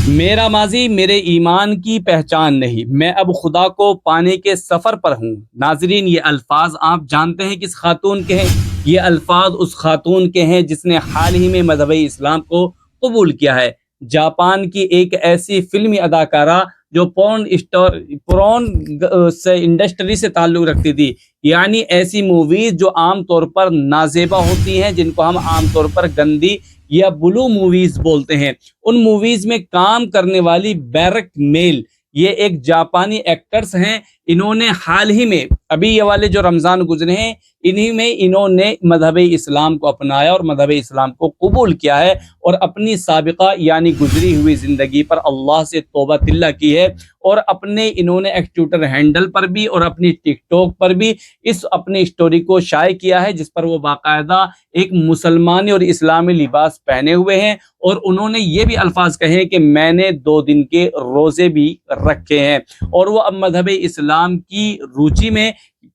میرا ماضی میرے ایمان کی پہچان نہیں، میں اب خدا کو پانے کے سفر پر ہوں۔ ناظرین، یہ الفاظ آپ جانتے ہیں کس خاتون کے ہیں؟ یہ الفاظ اس خاتون کے ہیں جس نے حال ہی میں مذہب اسلام کو قبول کیا ہے۔ جاپان کی ایک ایسی فلمی اداکارہ جو پورن سے انڈسٹری سے تعلق رکھتی تھی، یعنی ایسی موویز جو عام طور پر نازیبا ہوتی ہیں، جن کو ہم عام طور پر گندی یا بلو موویز بولتے ہیں، ان موویز میں کام کرنے والی بیرک میل یہ ایک جاپانی ایکٹرز ہیں۔ انہوں نے حال ہی میں ابھی یہ والے جو رمضان گزرے ہیں، انہی میں انہوں نے مذہب اسلام کو اپنایا اور مذہب اسلام کو قبول کیا ہے، اور اپنی سابقہ یعنی گزری ہوئی زندگی پر اللہ سے توبہ طلہ کی ہے، اور اپنے انہوں نے ایک ٹویٹر ہینڈل پر بھی اور اپنی ٹک ٹاک پر بھی اس اپنی اسٹوری کو شائع کیا ہے، جس پر وہ باقاعدہ ایک مسلمانی اور اسلامی لباس پہنے ہوئے ہیں، اور انہوں نے یہ بھی الفاظ کہے کہ میں نے 2 دن کے روزے بھی رکھے ہیں، اور وہ اب مذہب اسلام کی روچی میں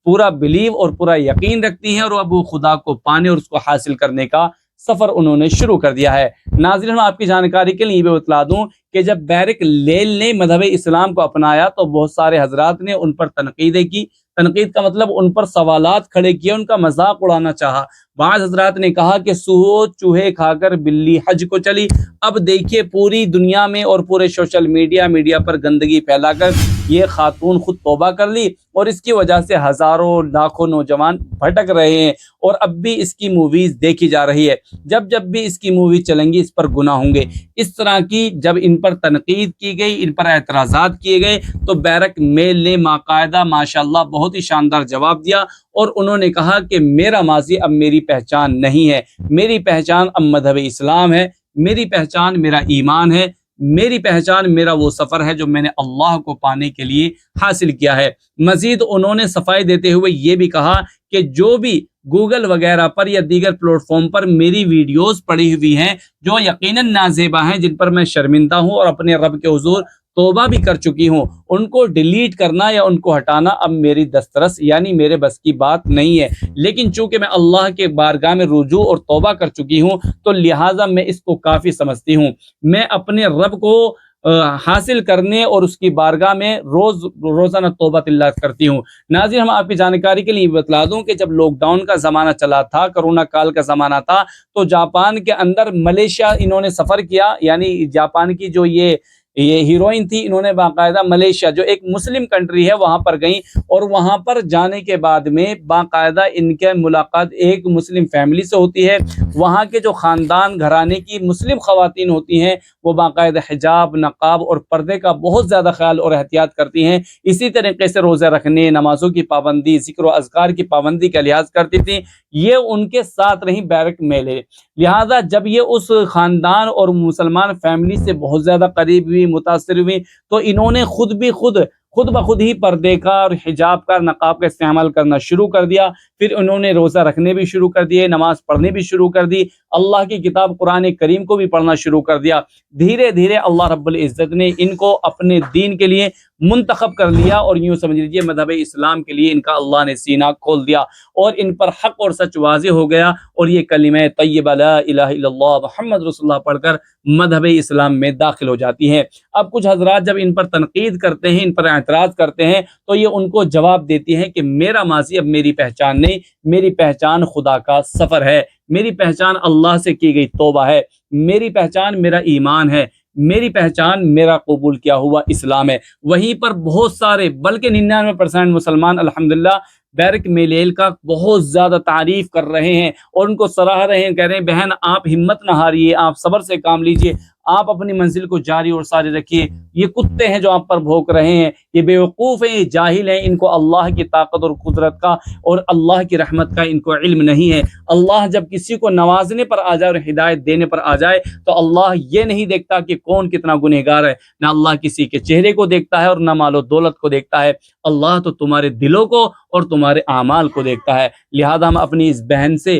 پورا بلیو اور پورا یقین رکھتی ہیں، اور اب وہ خدا کو پانے اور اس کو حاصل کرنے کا سفر انہوں نے شروع کر دیا ہے۔ ناظرین، میں آپ کی جانکاری کے لیے یہ بھی بتلا دوں کہ جب بیرک لیل نے مذہب اسلام کو اپنایا تو بہت سارے حضرات نے ان پر تنقیدیں کی۔ تنقید کا مطلب ان پر سوالات کھڑے کیے، ان کا مذاق اڑانا چاہا۔ بعض حضرات نے کہا کہ سو چوہے کھا کر بلی حج کو چلی۔ اب دیکھیے پوری دنیا میں اور پورے سوشل میڈیا پر گندگی پھیلا کر یہ خاتون خود توبہ کر لی، اور اس کی وجہ سے ہزاروں لاکھوں نوجوان بھٹک رہے ہیں، اور اب بھی اس کی موویز دیکھی جا رہی ہے۔ جب بھی اس کی مووی چلیں گی اس پر گناہ ہوں گے۔ اس طرح کی جب ان پر تنقید کی گئی، ان پر اعتراضات کیے گئے، تو بیرک میل نے باقاعدہ ماشاءاللہ بہت ہی شاندار جواب دیا، اور انہوں نے کہا کہ میرا ماضی اب میری پہچان نہیں ہے، میری پہچان اب مذہب اسلام ہے، میری پہچان میرا ایمان ہے، میری پہچان میرا وہ سفر ہے جو میں نے اللہ کو پانے کے لیے حاصل کیا ہے۔ مزید انہوں نے صفائی دیتے ہوئے یہ بھی کہا کہ جو بھی گوگل وغیرہ پر یا دیگر پلیٹ فارم پر میری ویڈیوز پڑی ہوئی ہیں جو یقیناً نازیبا ہیں، جن پر میں شرمندہ ہوں اور اپنے رب کے حضور توبہ بھی کر چکی ہوں، ان کو ڈیلیٹ کرنا یا ان کو ہٹانا اب میری دسترس یعنی میرے بس کی بات نہیں ہے۔ لیکن چونکہ میں اللہ کے بارگاہ میں رجوع اور توبہ کر چکی ہوں، تو لہٰذا میں اس کو کافی سمجھتی ہوں۔ میں اپنے رب کو حاصل کرنے اور اس کی بارگاہ میں روزانہ توبہ اللہ کرتی ہوں۔ ناظرین، ہم آپ کی جانکاری کے لیے بتلا دوں کہ جب لاک ڈاؤن کا زمانہ چلا تھا، کرونا کال کا زمانہ تھا، تو جاپان کے اندر ملیشیا انہوں نے سفر کیا، یعنی جاپان کی جو یہ ہیروئن تھی، انہوں نے باقاعدہ ملیشیا جو ایک مسلم کنٹری ہے وہاں پر گئیں، اور وہاں پر جانے کے بعد میں باقاعدہ ان کے ملاقات ایک مسلم فیملی سے ہوتی ہے۔ وہاں کے جو خاندان گھرانے کی مسلم خواتین ہوتی ہیں، وہ باقاعدہ حجاب، نقاب اور پردے کا بہت زیادہ خیال اور احتیاط کرتی ہیں۔ اسی طریقے سے روزے رکھنے، نمازوں کی پابندی، ذکر و اذکار کی پابندی کا لحاظ کرتی تھیں۔ یہ ان کے ساتھ رہی بیرک میل ہے۔ لہذا جب یہ اس خاندان اور مسلمان فیملی سے بہت زیادہ قریب ہوئی، متاثر ہوئی، تو انہوں نے خود بخود ہی پردے کا اور حجاب کا، نقاب کا استعمال کرنا شروع کر دیا۔ پھر انہوں نے روزہ رکھنے بھی شروع کر دیے، نماز پڑھنے بھی شروع کر دی، اللہ کی کتاب قرآن کریم کو بھی پڑھنا شروع کر دیا۔ دھیرے دھیرے اللہ رب العزت نے ان کو اپنے دین کے لیے منتخب کر لیا، اور یوں سمجھ لیجیے مذہب اسلام کے لیے ان کا اللہ نے سینہ کھول دیا، اور ان پر حق اور سچ واضح ہو گیا، اور یہ کلمہ طیبہ لا الہ الا اللہ محمد رسول اللہ پڑھ کر مذہب اسلام میں داخل ہو جاتی ہیں۔ اب کچھ حضرات جب ان پر تنقید کرتے ہیں، ان پر اعتراض کرتے ہیں، تو یہ ان کو جواب دیتی ہیں کہ میرا ماضی اب میری پہچان نہیں، میری پہچان خدا کا سفر ہے، میری پہچان اللہ سے کی گئی توبہ ہے، میری پہچان میرا ایمان ہے، میری پہچان میرا قبول کیا ہوا اسلام ہے۔ وہیں پر بہت سارے بلکہ 99% مسلمان الحمدللہ بیرک میل کا بہت زیادہ تعریف کر رہے ہیں، اور ان کو سراہ رہے ہیں، کہہ رہے ہیں بہن آپ ہمت نہ ہاریے، آپ صبر سے کام لیجئے، آپ اپنی منزل کو جاری اور ساری رکھیے۔ یہ کتے ہیں جو آپ پر بھونک رہے ہیں، یہ بیوقوف ہیں، یہ جاہل ہیں، ان کو اللہ کی طاقت اور قدرت کا اور اللہ کی رحمت کا ان کو علم نہیں ہے۔ اللہ جب کسی کو نوازنے پر آ جائے اور ہدایت دینے پر آ جائے، تو اللہ یہ نہیں دیکھتا کہ کون کتنا گنہگار ہے، نہ اللہ کسی کے چہرے کو دیکھتا ہے اور نہ مال و دولت کو دیکھتا ہے، اللہ تو تمہارے دلوں کو اور تمہارے اعمال کو دیکھتا ہے۔ لہذا ہم اپنی اس بہن سے